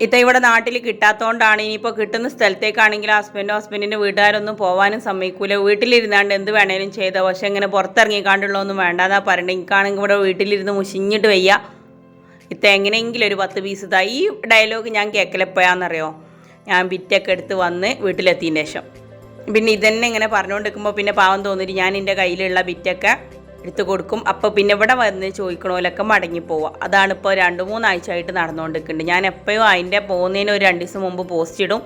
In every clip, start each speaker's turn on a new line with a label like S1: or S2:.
S1: ഇവിടെ നാട്ടിൽ കിട്ടാത്തതുകൊണ്ടാണ്. ഇനിയിപ്പോൾ കിട്ടുന്ന സ്ഥലത്തേക്കാണെങ്കിൽ ഹസ്ബൻഡിൻ്റെ വീട്ടുകാരൊന്നും പോകാനും സമ്മതിക്കൂല. വീട്ടിലിരുന്നാണ്ട് എന്ത് വേണേലും ചെയ്തോ, പക്ഷെ ഇങ്ങനെ പുറത്തിറങ്ങിക്കാണ്ടുള്ളതൊന്നും വേണ്ടാന്നാ പറയണ്ടേ. എനിക്കാണെങ്കിൽ ഇവിടെ വീട്ടിലിരുന്ന് മുഷിഞ്ഞിട്ട് വയ്യ. എങ്ങനെയെങ്കിലും ഒരു 10 പീസ് ഇതാ. ഈ ഡയലോഗ് ഞാൻ കേൾക്കലെപ്പോഴാണെന്നറിയോ? ഞാൻ ബിറ്റൊക്കെ എടുത്ത് വന്ന് വീട്ടിലെത്തിയതിന് ശേഷം. പിന്നെ ഇതന്നെ ഇങ്ങനെ പറഞ്ഞുകൊണ്ടിരിക്കുമ്പോൾ പിന്നെ പാവം തോന്നിയിട്ട് ഞാൻ എൻ്റെ കയ്യിലുള്ള ബിറ്റൊക്കെ എടുത്ത് കൊടുക്കും. അപ്പോൾ പിന്നെ ഇവിടെ വന്ന് ചോദിക്കണോലൊക്കെ മടങ്ങിപ്പോവുക. അതാണിപ്പോൾ 2-3 ആഴ്ചയായിട്ട് നടന്നുകൊണ്ടിരിക്കുന്നുണ്ട്. ഞാൻ എപ്പോഴും അതിൻ്റെ പോകുന്നതിന് ഒരു 2 ദിവസം മുമ്പ് പോസ്റ്റ് ഇടും.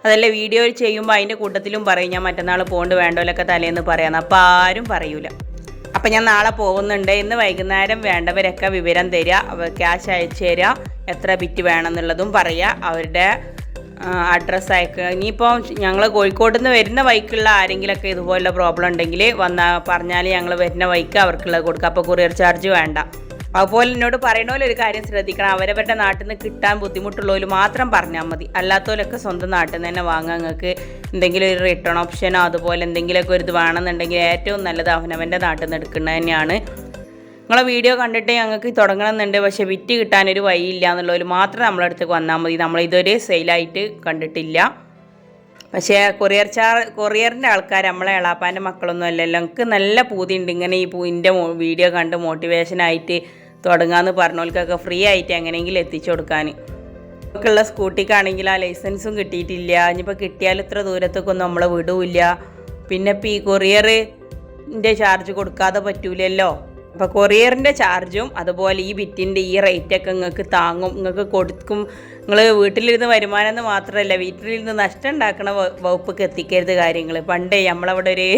S1: അതല്ല വീഡിയോ ചെയ്യുമ്പോൾ അതിൻ്റെ കൂട്ടത്തിലും പറയും ഞാൻ മറ്റന്നാൾ പോകേണ്ട വേണ്ടോലൊക്കെ തലേന്ന് പറയാമെന്ന്. അപ്പോൾ ആരും പറയൂല. അപ്പം ഞാൻ നാളെ പോകുന്നുണ്ട്. ഇന്ന് വൈകുന്നേരം വേണ്ടവരൊക്കെ വിവരം തരിക, ക്യാഷ് അയച്ചു തരിക, എത്ര ബിറ്റ് വേണമെന്നുള്ളതും പറയുക, അവരുടെ അഡ്രസ്സ് അയക്കുക. ഇനിയിപ്പോൾ ഞങ്ങൾ കോഴിക്കോട് നിന്ന് വരുന്ന വഴിക്കുള്ള ആരെങ്കിലുമൊക്കെ ഇതുപോലുള്ള പ്രോബ്ലം ഉണ്ടെങ്കിൽ പറഞ്ഞാൽ ഞങ്ങൾ വരുന്ന വഴിക്ക് അവർക്കുള്ളത് കൊടുക്കുക. അപ്പോൾ കൊറിയർ ചാർജ് വേണ്ട. അതുപോലെ എന്നോട് പറയണ ഒരു കാര്യം ശ്രദ്ധിക്കണം, അവരവരുടെ നാട്ടിൽ നിന്ന് കിട്ടാൻ ബുദ്ധിമുട്ടുള്ളവർ മാത്രം പറഞ്ഞാൽ മതി. അല്ലാത്തവരൊക്കെ സ്വന്തം നാട്ടിൽ നിന്ന് തന്നെ വാങ്ങാൻ. നിങ്ങൾക്ക് എന്തെങ്കിലും ഒരു റിട്ടേൺ ഓപ്ഷനോ അതുപോലെ എന്തെങ്കിലുമൊക്കെ ഒരു ഇത് വേണമെന്നുണ്ടെങ്കിൽ ഏറ്റവും നല്ലത് അവനവൻ്റെ നാട്ടിൽ നിന്ന് എടുക്കുന്നത് തന്നെയാണ്. നിങ്ങളെ വീഡിയോ കണ്ടിട്ട് ഞങ്ങൾക്ക് തുടങ്ങണമെന്നുണ്ട്, പക്ഷേ വിറ്റ് കിട്ടാനൊരു വഴിയില്ല എന്നുള്ളവർ മാത്രം നമ്മളെ അടുത്തേക്ക് വന്നാൽ മതി. നമ്മളിതൊരു സെയിലായിട്ട് കണ്ടിട്ടില്ല. പക്ഷേ കൊറിയറിൻ്റെ ആൾക്കാർ നമ്മളെ എളാപ്പാൻ്റെ മക്കളൊന്നും അല്ലല്ലോ. എനിക്ക് നല്ല പൂതിയുണ്ട് ഇങ്ങനെ ഈ പൂവിൻ്റെ വീഡിയോ കണ്ട് മോട്ടിവേഷനായിട്ട് തുടങ്ങാമെന്ന് പറഞ്ഞവർക്കൊക്കെ ഫ്രീ ആയിട്ട് എങ്ങനെയെങ്കിലും എത്തിച്ചു കൊടുക്കാൻ. നമുക്കുള്ള സ്കൂട്ടിക്കാണെങ്കിൽ ആ ലൈസൻസും കിട്ടിയിട്ടില്ല. ഇനിയിപ്പോൾ കിട്ടിയാൽ ഇത്ര ദൂരത്തേക്കൊന്നും നമ്മളെ വിടൂല്ല. പിന്നെ ഇപ്പോൾ ഈ കൊറിയറിൻ്റെ ചാർജ് കൊടുക്കാതെ പറ്റൂലല്ലോ. അപ്പോൾ കൊറിയറിൻ്റെ ചാർജും അതുപോലെ ഈ ബിറ്റിൻ്റെ ഈ റേറ്റൊക്കെ നിങ്ങൾക്ക് താങ്ങും, നിങ്ങൾക്ക് കൊടുക്കും. നിങ്ങൾ വീട്ടിലിരുന്ന് വരുമാനം എന്ന് മാത്രമല്ല, വീട്ടിലിരുന്ന് നഷ്ടം ഉണ്ടാക്കണ വകുപ്പൊക്കെ എത്തിക്കരുത് കാര്യങ്ങൾ. പണ്ടേ നമ്മളവിടെ ഒരു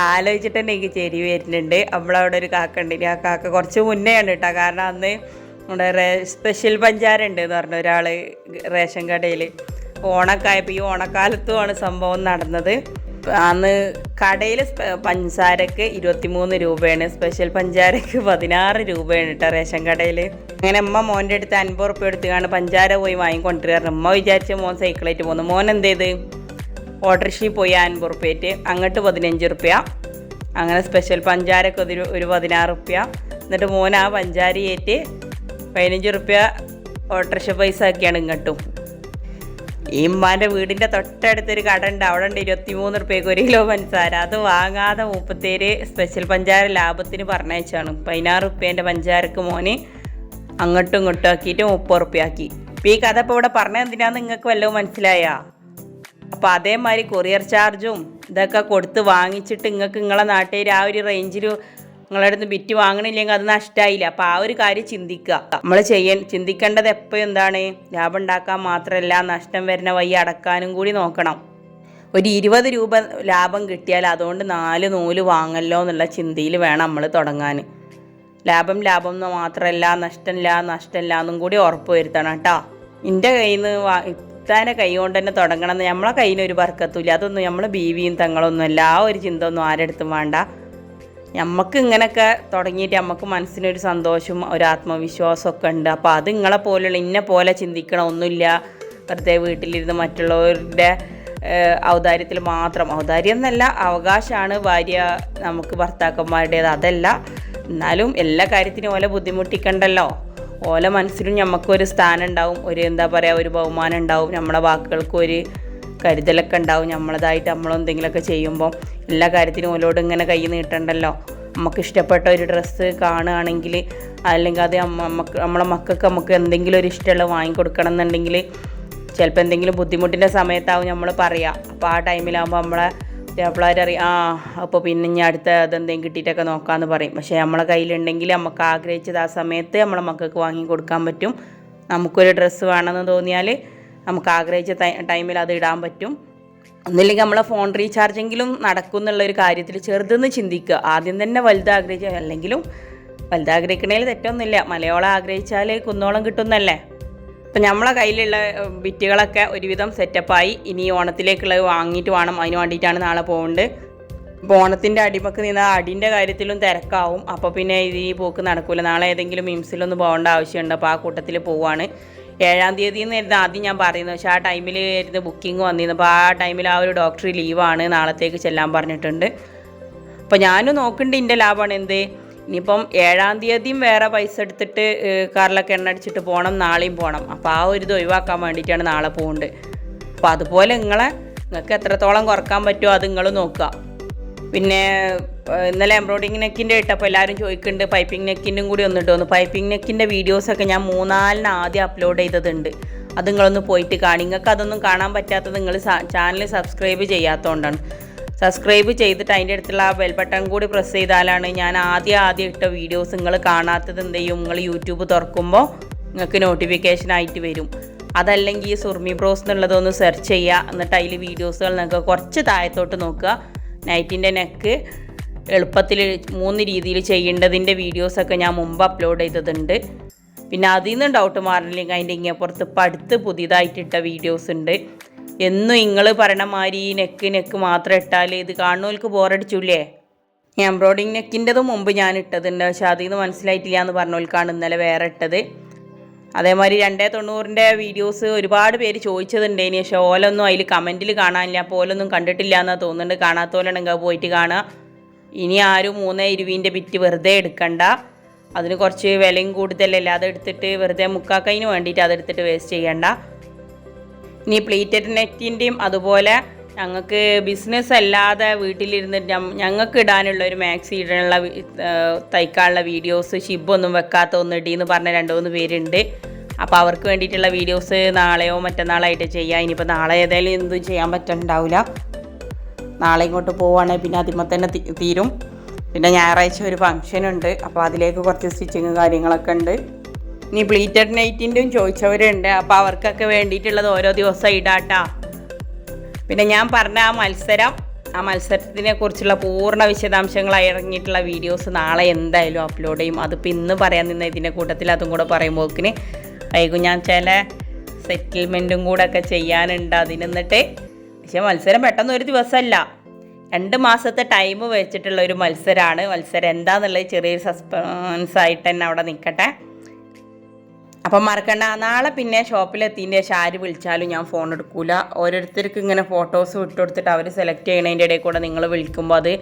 S1: ആലോചിച്ചിട്ട് തന്നെ എനിക്ക് ചെരി വരുന്നുണ്ട്. നമ്മളവിടെ ഒരു കാക്ക ഉണ്ട്. ആ കാക്ക കുറച്ച് മുന്നെയാണ് കേട്ടോ. കാരണം അന്ന് നമ്മുടെ സ്പെഷ്യൽ പഞ്ചാര ഉണ്ട് എന്ന് പറഞ്ഞ ഒരാൾ റേഷൻ കടയിൽ ഓണക്കായപ്പോൾ ഈ ഓണക്കാലത്തുമാണ് സംഭവം നടന്നത്. അന്ന് കടയിൽ പഞ്ചസാരക്ക് 23 രൂപയാണ്, സ്പെഷ്യൽ പഞ്ചാരക്ക് 16 രൂപയാണ് കേട്ടോ റേഷൻ കടയിൽ. അങ്ങനെ അമ്മ മോൻ്റെ അടുത്ത് 50 റുപ്യ എടുത്തുകൊണ്ട് പഞ്ചാര പോയി വാങ്ങിക്കൊണ്ടിരുന്നു. അമ്മ വിചാരിച്ച മോൻ സൈക്കിളായിട്ട് പോകുന്നു. മോൻ എന്ത് ചെയ്ത് ഓട്ടോറിക്ഷയിൽ പോയി 50 റുപ്യയായിട്ട് അങ്ങോട്ട് 15 റുപ്യ. അങ്ങനെ സ്പെഷ്യൽ പഞ്ചാരക്ക് ഒരു 16 റുപ്യ. എന്നിട്ട് മോൻ ആ പഞ്ചാരയായിട്ട് 15 റുപ്യ ഓട്ടോറിക്ഷ പൈസ ആക്കിയാണ് ഇങ്ങോട്ടും. ഈ ഉമ്മാൻ്റെ വീടിൻ്റെ തൊട്ടടുത്തൊരു കട ഉണ്ട്, അവിടെ ഉണ്ട് 23 റുപ്യക്ക് 1 കിലോ പഞ്ചസാര. അത് വാങ്ങാതെ 37 സ്പെഷ്യൽ പഞ്ചാര ലാഭത്തിന് പറഞ്ഞയച്ചാണ്. 16 റുപ്യേൻ്റെ പഞ്ചാരക്ക് മോന് അങ്ങോട്ടും ഇങ്ങോട്ടും ആക്കിയിട്ട് 30 റുപ്യ ആക്കി. അപ്പോൾ ഈ കഥ ഇപ്പോൾ ഇവിടെ പറഞ്ഞത് എന്തിനാന്ന് നിങ്ങൾക്ക് വല്ലതും മനസ്സിലായാ? അപ്പോൾ അതേമാതിരി കൊറിയർ ചാർജും ഇതൊക്കെ കൊടുത്ത് വാങ്ങിച്ചിട്ട് നിങ്ങളെ നാട്ടിൽ ആ ഒരു റേഞ്ചിൽ നിങ്ങളുടെ അടുത്ത് ബിറ്റ് വാങ്ങണില്ലെങ്കിൽ അത് നഷ്ടമായില്ല. അപ്പോൾ ആ ഒരു കാര്യം ചിന്തിക്കുക. നമ്മൾ ചിന്തിക്കേണ്ടത് എപ്പോഴും എന്താണ്, ലാഭം ഉണ്ടാക്കാൻ മാത്രമല്ല നഷ്ടം വരുന്ന വഴി അടക്കാനും കൂടി നോക്കണം. ഒരു 20 രൂപ ലാഭം കിട്ടിയാൽ അതുകൊണ്ട് 4 നൂല് വാങ്ങല്ലോ എന്നുള്ള ചിന്തയിൽ വേണം നമ്മൾ തുടങ്ങാൻ. ലാഭം എന്ന് മാത്രമല്ല നഷ്ടമില്ല എന്നും കൂടി ഉറപ്പ് വരുത്തണം കേട്ടോ. എൻ്റെ കയ്യിൽ നിന്ന് ഇത്താൻ്റെ കൈ കൊണ്ട് തന്നെ തുടങ്ങണം എന്ന്. നമ്മളെ കയ്യിൽ നിന്ന് ഒരു ബർക്കത്തുമില്ല. അതൊന്നും നമ്മൾ ബീവിയും തങ്ങളൊന്നുമല്ല. ആ ഒരു ചിന്ത ഒന്നും ആരെടുത്തും വേണ്ട. നമുക്ക് ഇങ്ങനെയൊക്കെ തുടങ്ങിയിട്ട് നമുക്ക് മനസ്സിനൊരു സന്തോഷവും ഒരു ആത്മവിശ്വാസമൊക്കെ ഉണ്ട്. അപ്പോൾ അത് നിങ്ങളെ പോലെയുള്ള ഇന്നെ പോലെ ചിന്തിക്കണം ഒന്നുമില്ല. വെറുതെ വീട്ടിലിരുന്ന് മറ്റുള്ളവരുടെ ഔദാര്യത്തിൽ മാത്രം, ഔദാര്യം എന്നല്ല അവകാശമാണ് ഭാര്യ നമുക്ക് ഭർത്താക്കന്മാരുടേത്, അതല്ല. എന്നാലും എല്ലാ കാര്യത്തിനും ഓലെ ബുദ്ധിമുട്ടിക്കണ്ടല്ലോ. ഓലെ മനസ്സിലും നമുക്കൊരു സ്ഥാനം ഉണ്ടാവും, ഒരു എന്താ പറയുക, ഒരു ബഹുമാനം ഉണ്ടാവും. നമ്മളെ വാക്കുകൾക്ക് ഒരു കരുതലൊക്കെ ഉണ്ടാവും. നമ്മളതായിട്ട് നമ്മളെന്തെങ്കിലുമൊക്കെ ചെയ്യുമ്പോൾ എല്ലാ കാര്യത്തിനും ഓലോട് ഇങ്ങനെ കൈ നീട്ടണ്ടല്ലോ. നമുക്ക് ഇഷ്ടപ്പെട്ട ഒരു ഡ്രസ്സ് കാണുകയാണെങ്കിൽ അല്ലെങ്കിൽ അത് നമ്മളെ മക്കൾക്ക് നമുക്ക് എന്തെങ്കിലും ഒരു ഇഷ്ടമുള്ള വാങ്ങിക്കൊടുക്കണം എന്നുണ്ടെങ്കിൽ ചിലപ്പോൾ എന്തെങ്കിലും ബുദ്ധിമുട്ടിൻ്റെ സമയത്താവും നമ്മൾ പറയുക. അപ്പോൾ ആ ടൈമിലാകുമ്പോൾ നമ്മളെ പിള്ളേരറിയാം, അപ്പോൾ പിന്നെ ഇനി അടുത്ത അതെന്തെങ്കിലും കിട്ടിയിട്ടൊക്കെ നോക്കാമെന്ന് പറയും. പക്ഷേ നമ്മളെ കയ്യിലുണ്ടെങ്കിൽ നമുക്ക് ആഗ്രഹിച്ചത് ആ സമയത്ത് നമ്മളെ മക്കൾക്ക് വാങ്ങി കൊടുക്കാൻ പറ്റും. നമുക്കൊരു ഡ്രസ്സ് വേണമെന്ന് തോന്നിയാൽ നമുക്ക് ആഗ്രഹിച്ച ടൈമിൽ അത് ഇടാൻ പറ്റും. ഒന്നില്ലെങ്കിൽ നമ്മളെ ഫോൺ റീചാർജെങ്കിലും നടക്കും എന്നുള്ളൊരു കാര്യത്തിൽ ചെറുതെന്ന് ചിന്തിക്കുക. ആദ്യം തന്നെ വലുതാഗ്രഹിക്കുക, അല്ലെങ്കിലും വലുതാഗ്രഹിക്കണേൽ തെറ്റൊന്നുമില്ല. മലയോളം ആഗ്രഹിച്ചാൽ കുന്നോളം കിട്ടുന്നല്ലേ. അപ്പം നമ്മളെ കയ്യിലുള്ള ബിറ്റുകളൊക്കെ ഒരുവിധം സെറ്റപ്പായി. ഇനി ഓണത്തിലേക്കുള്ളത് വാങ്ങിയിട്ട് വേണം. അതിന് വേണ്ടിയിട്ടാണ് നാളെ പോകുന്നത്. ഇപ്പോൾ ഓണത്തിൻ്റെ അടിമക്ക് നിന്ന് അടിൻ്റെ കാര്യത്തിലും തിരക്കാവും. അപ്പോൾ പിന്നെ ഈ പോക്ക് നടക്കില്ല. നാളെ ഏതെങ്കിലും മിംസിലൊന്ന് പോകേണ്ട ആവശ്യമുണ്ട്. അപ്പോൾ ആ കൂട്ടത്തിൽ പോവുകയാണ്. 7-ാം തീയതി എന്നായിരുന്നു ആദ്യം ഞാൻ പറയുന്നത്. പക്ഷേ ആ ടൈമിൽ ആയിരുന്നു ബുക്കിംഗ് വന്നിരുന്നു. അപ്പോൾ ആ ടൈമിൽ ആ ഒരു ഡോക്ടർ ലീവാണ്, നാളത്തേക്ക് ചെല്ലാൻ പറഞ്ഞിട്ടുണ്ട്. അപ്പോൾ ഞാനും നോക്കുന്നുണ്ട്. എൻ്റെ ലാഭമാണ് എന്ത് ഇനിയിപ്പം 7-ാം തീയതിയും വേറെ പൈസ എടുത്തിട്ട് കാറിലൊക്കെ എണ്ണ അടിച്ചിട്ട് പോകണം, നാളെയും പോകണം. അപ്പോൾ ആ ഒരു ഇത് ഒഴിവാക്കാൻ വേണ്ടിയിട്ടാണ് നാളെ പോകുന്നത്. അപ്പോൾ അതുപോലെ നിങ്ങൾക്ക് എത്രത്തോളം കുറക്കാൻ പറ്റുമോ അത് നിങ്ങൾ നോക്കുക. പിന്നെ ഇന്നലെ എംബ്രോയിഡിങ് നെക്കിൻ്റെ ഇട്ടപ്പോൾ എല്ലാവരും ചോദിക്കുന്നുണ്ട് പൈപ്പിംഗ് നെക്കിൻ്റെയും കൂടി ഒന്നിട്ട് വന്നു. പൈപ്പിംഗ് നെക്കിൻ്റെ വീഡിയോസൊക്കെ ഞാൻ 3-4 ആദ്യം അപ്ലോഡ് ചെയ്തതുണ്ട്. അത് നിങ്ങളൊന്ന് പോയിട്ട് കാണി. നിങ്ങൾക്ക് അതൊന്നും കാണാൻ പറ്റാത്തത് നിങ്ങൾ ചാനൽ സബ്സ്ക്രൈബ് ചെയ്യാത്തതുകൊണ്ടാണ്. സബ്സ്ക്രൈബ് ചെയ്തിട്ട് അതിൻ്റെ അടുത്തുള്ള ആ ബെൽ ബട്ടൺ കൂടി പ്രസ് ചെയ്താലാണ് ഞാൻ ആദ്യം ഇട്ട വീഡിയോസ് നിങ്ങൾ കാണാത്തത് എന്ത് ചെയ്യും, നിങ്ങൾ യൂട്യൂബ് തുറക്കുമ്പോൾ നിങ്ങൾക്ക് നോട്ടിഫിക്കേഷൻ ആയിട്ട് വരും. അതല്ലെങ്കിൽ ഈ സുർമി ബ്രോസ് എന്നുള്ളതൊന്ന് സെർച്ച് ചെയ്യുക. എന്നിട്ട് അതിൽ വീഡിയോസുകൾ നിങ്ങൾക്ക് കുറച്ച് താഴത്തോട്ട് നോക്കുക. നൈറ്റിൻ്റെ നെക്ക് എളുപ്പത്തിൽ 3 രീതിയിൽ ചെയ്യേണ്ടതിൻ്റെ വീഡിയോസൊക്കെ ഞാൻ മുമ്പ് അപ്ലോഡ് ചെയ്തതുണ്ട്. പിന്നെ അതിൽ നിന്ന് ഡൗട്ട് മാറില്ലെങ്കിൽ അതിൻ്റെ ഇങ്ങേപ്പുറത്ത് ഇപ്പം അടുത്ത് പുതിയതായിട്ടിട്ട വീഡിയോസ് ഉണ്ട്. എന്നും നിങ്ങൾ പറയണ മാതിരി ഈ നെക്ക് മാത്രം ഇട്ടാൽ ഇത് കാണുന്നവർക്ക് ബോറടിച്ചില്ലേ? എംബ്രോയിഡിങ് നെക്കിൻ്റെതും മുമ്പ് ഞാൻ ഇട്ടതുണ്ട്, പക്ഷെ അതിൽ നിന്ന് മനസ്സിലായിട്ടില്ല എന്ന് പറഞ്ഞവൾക്കാണ് ഇന്നലെ വേറെ ഇട്ടത്. അതേമാതിരി 290ൻ്റെ വീഡിയോസ് ഒരുപാട് പേര് ചോദിച്ചതുണ്ടേനി, പക്ഷേ ഓലൊന്നും അതിൽ കമൻറ്റിൽ കാണാനില്ല. അപ്പോൾ ഓലൊന്നും കണ്ടിട്ടില്ല എന്നാണ് തോന്നുന്നുണ്ട്. കാണാത്തോലാണെങ്കിൽ പോയിട്ട് കാണുക. ഇനി ആരും 3.20ൻ്റെ ബിറ്റ് വെറുതെ എടുക്കണ്ട. അതിന് കുറച്ച് വിലയും കൂടുതലല്ലേ, അതെടുത്തിട്ട് വെറുതെ മുക്കാക്കതിന് വേണ്ടിയിട്ട് അതെടുത്തിട്ട് വേസ്റ്റ് ചെയ്യണ്ട. ഇനി പ്ലീറ്റഡ് നെറ്റിൻ്റെയും അതുപോലെ ഞങ്ങൾക്ക് ബിസിനസ് അല്ലാതെ വീട്ടിലിരുന്നിട്ട് ഞങ്ങൾക്ക് ഇടാനുള്ള ഒരു മാക്സി ഇടാനുള്ള തയ്ക്കാനുള്ള വീഡിയോസ് ഷിബൊന്നും വെക്കാത്ത ഒന്ന് ഇടീന്ന് പറഞ്ഞ 2-3 പേരുണ്ട്. അപ്പോൾ അവർക്ക് വേണ്ടിയിട്ടുള്ള വീഡിയോസ് നാളെയോ മറ്റന്നാളായിട്ട് ചെയ്യാം. ഇനിയിപ്പോൾ നാളെ ഏതായാലും എന്തും ചെയ്യാൻ പറ്റുന്നുണ്ടാവില്ല. നാളെ ഇങ്ങോട്ട് പോവുകയാണെങ്കിൽ പിന്നെ അതിന്മേൽ തന്നെ തീരും. പിന്നെ ഞായറാഴ്ച ഒരു ഫംഗ്ഷനുണ്ട്, അപ്പോൾ അതിലേക്ക് കുറച്ച് സ്റ്റിച്ചിങ് കാര്യങ്ങളൊക്കെ ഉണ്ട്. ഇനി പ്ലീറ്റഡ് നൈറ്റിൻ്റെയും ചോദിച്ചവരുണ്ട്, അപ്പോൾ അവർക്കൊക്കെ വേണ്ടിയിട്ടുള്ളത് ഓരോ ദിവസം ഇടാട്ടാ. പിന്നെ ഞാൻ പറഞ്ഞ ആ മത്സരത്തിനെ കുറിച്ചുള്ള പൂർണ്ണ വിശദാംശങ്ങൾ ഇറങ്ങിയിട്ടുള്ള വീഡിയോസ് നാളെ എന്തായാലും അപ്ലോഡ് ചെയ്യും. അതിപ്പോൾ ഇന്ന് പറയാൻ നിന്ന ഇതിൻ്റെ കൂട്ടത്തിൽ അതും കൂടെ പറയുമ്പോക്കിന് വൈകും. ഞാൻ ചില സെറ്റിൽമെൻറ്റും കൂടെ ഒക്കെ ചെയ്യാനുണ്ട് അതിനെന്നിട്ട്. പക്ഷേ മത്സരം പെട്ടെന്ന് ഒരു ദിവസമല്ല, 2 മാസത്തെ ടൈം വെച്ചിട്ടുള്ള ഒരു മത്സരമാണ്. മത്സരം എന്താണെന്നുള്ളത് ചെറിയൊരു സസ്പെൻസ് ആയിട്ട് തന്നെ അവിടെ നിൽക്കട്ടെ. അപ്പം മറക്കണ്ട, നാളെ പിന്നെ ഷോപ്പിലെത്തിൻ്റെ ശേഷം ആര് വിളിച്ചാലും ഞാൻ ഫോൺ എടുക്കില്ല. ഓരോരുത്തർക്ക് ഇങ്ങനെ ഫോട്ടോസ് വിട്ടു കൊടുത്തിട്ട് അവർ സെലക്ട് ചെയ്യണതിൻ്റെ ഇടയിൽ കൂടെ നിങ്ങൾ വിളിക്കുമ്പോൾ അത്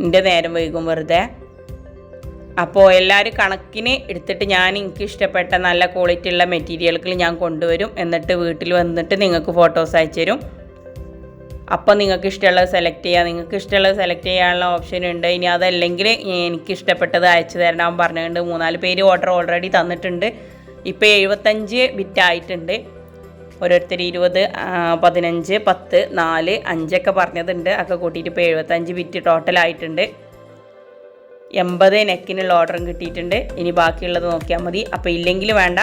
S1: എൻ്റെ നേരം വൈകും വെറുതെ. അപ്പോൾ എല്ലാവരും കണക്കിന് എടുത്തിട്ട് എനിക്ക് ഇഷ്ടപ്പെട്ട നല്ല ക്വാളിറ്റി ഉള്ള മെറ്റീരിയലുകൾ ഞാൻ കൊണ്ടുവരും. എന്നിട്ട് വീട്ടിൽ വന്നിട്ട് നിങ്ങൾക്ക് ഫോട്ടോസ് അയച്ചു തരും. അപ്പോൾ നിങ്ങൾക്ക് ഇഷ്ടമുള്ളത് സെലക്ട് ചെയ്യുക. നിങ്ങൾക്ക് ഇഷ്ടമുള്ളത് സെലക്ട് ചെയ്യാനുള്ള ഓപ്ഷൻ ഉണ്ട്. ഇനി അതല്ലെങ്കിൽ എനിക്ക് ഇഷ്ടപ്പെട്ടത് അയച്ചു തരണം പറഞ്ഞുകൊണ്ട് 3-4 പേര് ഓർഡർ ഓൾറെഡി തന്നിട്ടുണ്ട്. ഇപ്പോൾ 75 ബിറ്റ് ആയിട്ടുണ്ട്. ഓരോരുത്തർ 20, 15, 10, 4, 5 ഒക്കെ പറഞ്ഞതുണ്ട്. ഒക്കെ കൂട്ടിയിട്ട് ഇപ്പോൾ 75 ബിറ്റ് ടോട്ടലായിട്ടുണ്ട്. 80 നെക്കിനുള്ള ഓർഡറും കിട്ടിയിട്ടുണ്ട്. ഇനി ബാക്കിയുള്ളത് നോക്കിയാൽ മതി. അപ്പോൾ ഇല്ലെങ്കിൽ വേണ്ട,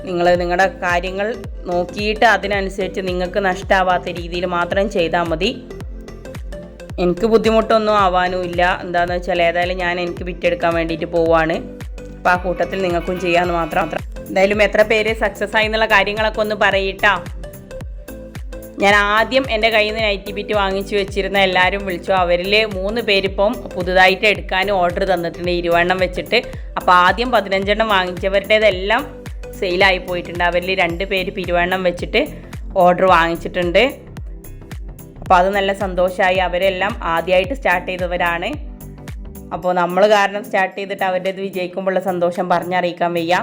S1: നിങ്ങളുടെ കാര്യങ്ങൾ നോക്കിയിട്ട് അതിനനുസരിച്ച് നിങ്ങൾക്ക് നഷ്ടമാവാത്ത രീതിയിൽ മാത്രം ചെയ്താൽ മതി. എനിക്ക് ബുദ്ധിമുട്ടൊന്നും ആവാനും ഇല്ല. എന്താണെന്ന് വെച്ചാൽ ഏതായാലും ഞാൻ എനിക്ക് വിറ്റെടുക്കാൻ വേണ്ടിയിട്ട് പോവുകയാണ്. അപ്പോൾ ആ കൂട്ടത്തിൽ നിങ്ങൾക്കും ചെയ്യാമെന്ന് മാത്രം. എന്തായാലും എത്ര പേര് സക്സസ് ആയി എന്നുള്ള കാര്യങ്ങളൊക്കെ ഒന്ന് പറയിട്ടാ. ഞാൻ ആദ്യം എൻ്റെ കയ്യിൽ നിന്ന് നൈറ്റി ബിറ്റ് വാങ്ങിച്ചു വെച്ചിരുന്ന എല്ലാവരും വിളിച്ചു. അവരിൽ 3 പേരിപ്പം പുതുതായിട്ട് എടുക്കാനും ഓർഡർ തന്നിട്ടുണ്ട് 20 വെച്ചിട്ട്. അപ്പോൾ ആദ്യം 15 വാങ്ങിച്ചവരുടേതെല്ലാം സെയിലായി പോയിട്ടുണ്ട്. അവരിൽ 2 പേര് 20 വെച്ചിട്ട് ഓർഡർ വാങ്ങിച്ചിട്ടുണ്ട്. അപ്പോൾ അത് നല്ല സന്തോഷമായി. അവരെല്ലാം ആദ്യമായിട്ട് സ്റ്റാർട്ട് ചെയ്തവരാണ്. അപ്പോൾ നമ്മൾ കാരണം സ്റ്റാർട്ട് ചെയ്തിട്ട് അവരുടെ ഇത് വിജയിക്കുമ്പോഴുള്ള സന്തോഷം പറഞ്ഞറിയിക്കാൻ വയ്യ.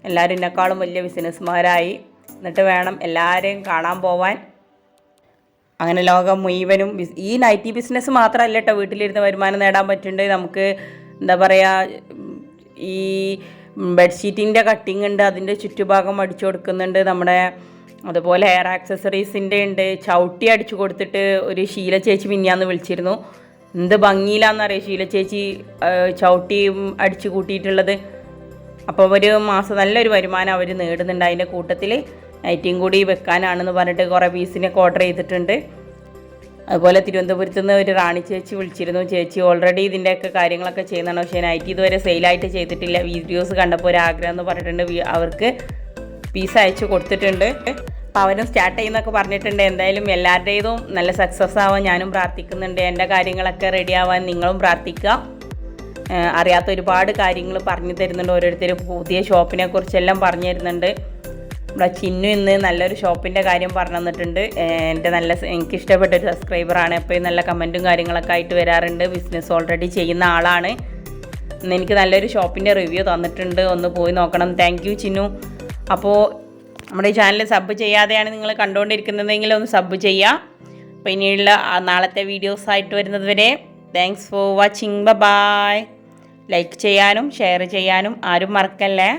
S1: എല്ലാവരും എന്നെക്കാളും വലിയ ബിസിനസ്സുമാരായി. എന്നിട്ട് വേണം എല്ലാവരെയും കാണാൻ പോവാൻ. അങ്ങനെ ലോകം മുഴുവനും ഈ നൈറ്റി ബിസിനസ് മാത്രമല്ല കേട്ടോ, വീട്ടിലിരുന്ന് വരുമാനം നേടാൻ പറ്റുന്നുണ്ട്. നമുക്ക് എന്താ പറയുക, ഈ ബെഡ്ഷീറ്റിൻ്റെ കട്ടിങ് ഉണ്ട്, അതിൻ്റെ ചുറ്റുഭാഗം അടിച്ചു കൊടുക്കുന്നുണ്ട്. അതുപോലെ ഹെയർ ആക്സസറീസിൻ്റെ ഉണ്ട്. ചവിട്ടി അടിച്ചു കൊടുത്തിട്ട് ഒരു ശീല ചേച്ചി മിനിഞ്ഞാന്ന് വിളിച്ചിരുന്നു. എന്ത് ഭംഗിയിലാണെന്നറിയാം ശീല ചേച്ചി ചവിട്ടി അടിച്ചു കൂട്ടിയിട്ടുള്ളത്. അപ്പോൾ ഒരു മാസം നല്ലൊരു വരുമാനം അവർ നേടുന്നുണ്ട്. അതിൻ്റെ കൂട്ടത്തിൽ നൈറ്റിയും കൂടി വെക്കാനാണെന്ന് പറഞ്ഞിട്ട് കുറേ പീസിനൊക്കെ ഓർഡർ ചെയ്തിട്ടുണ്ട്. അതുപോലെ തിരുവനന്തപുരത്ത് നിന്ന് ഒരു റാണി ചേച്ചി വിളിച്ചിരുന്നു. ചേച്ചി ഓൾറെഡി ഇതിൻ്റെയൊക്കെ കാര്യങ്ങളൊക്കെ ചെയ്യുന്നതാണ്, പക്ഷേ നൈറ്റി ഇതുവരെ സെയിലായിട്ട് ചെയ്തിട്ടില്ല. വീഡിയോസ് കണ്ടപ്പോൾ ഒരു ആഗ്രഹം എന്ന് പറഞ്ഞിട്ടുണ്ട്. അവർക്ക് പീസ് അയച്ചു കൊടുത്തിട്ടുണ്ട്. അപ്പോൾ അവരും സ്റ്റാർട്ട് ചെയ്യുന്നൊക്കെ പറഞ്ഞിട്ടുണ്ട്. എന്തായാലും എല്ലാവരുടേതും നല്ല സക്സസ് ആവാൻ ഞാനും പ്രാർത്ഥിക്കുന്നുണ്ട്. എൻ്റെ കാര്യങ്ങളൊക്കെ റെഡി ആവാൻ നിങ്ങളും പ്രാർത്ഥിക്കുക. അറിയാത്ത ഒരുപാട് കാര്യങ്ങൾ പറഞ്ഞു തരുന്നുണ്ട്. ഓരോരുത്തർ പുതിയ ഷോപ്പിനെ കുറിച്ചെല്ലാം പറഞ്ഞു തരുന്നുണ്ട്. നമ്മുടെ ചിന്നു ഇന്ന് നല്ലൊരു ഷോപ്പിൻ്റെ കാര്യം പറഞ്ഞു തന്നിട്ടുണ്ട്. എനിക്കിഷ്ടപ്പെട്ടൊരു സബ്സ്ക്രൈബറാണ്. എപ്പോഴും നല്ല കമൻറ്റും കാര്യങ്ങളൊക്കെ ആയിട്ട് വരാറുണ്ട്. ബിസിനസ് ഓൾറെഡി ചെയ്യുന്ന ആളാണ്. എനിക്ക് നല്ലൊരു ഷോപ്പിൻ്റെ റിവ്യൂ തന്നിട്ടുണ്ട്, ഒന്ന് പോയി നോക്കണം. Thank you Chinnu. അപ്പോൾ നമ്മുടെ ഈ ചാനൽ സബ് ചെയ്യാതെയാണ് നിങ്ങൾ കണ്ടുകൊണ്ടിരിക്കുന്നതെങ്കിൽ ഒന്ന് സബ് ചെയ്യുക. അപ്പോൾ ഇനിയുള്ള നാളത്തെ വീഡിയോസായിട്ട് വരുന്നത് വരെ thanks for watching. Bye. Like ചെയ്യാനും ഷെയർ ചെയ്യാനും ആരും മറക്കല്ലേ.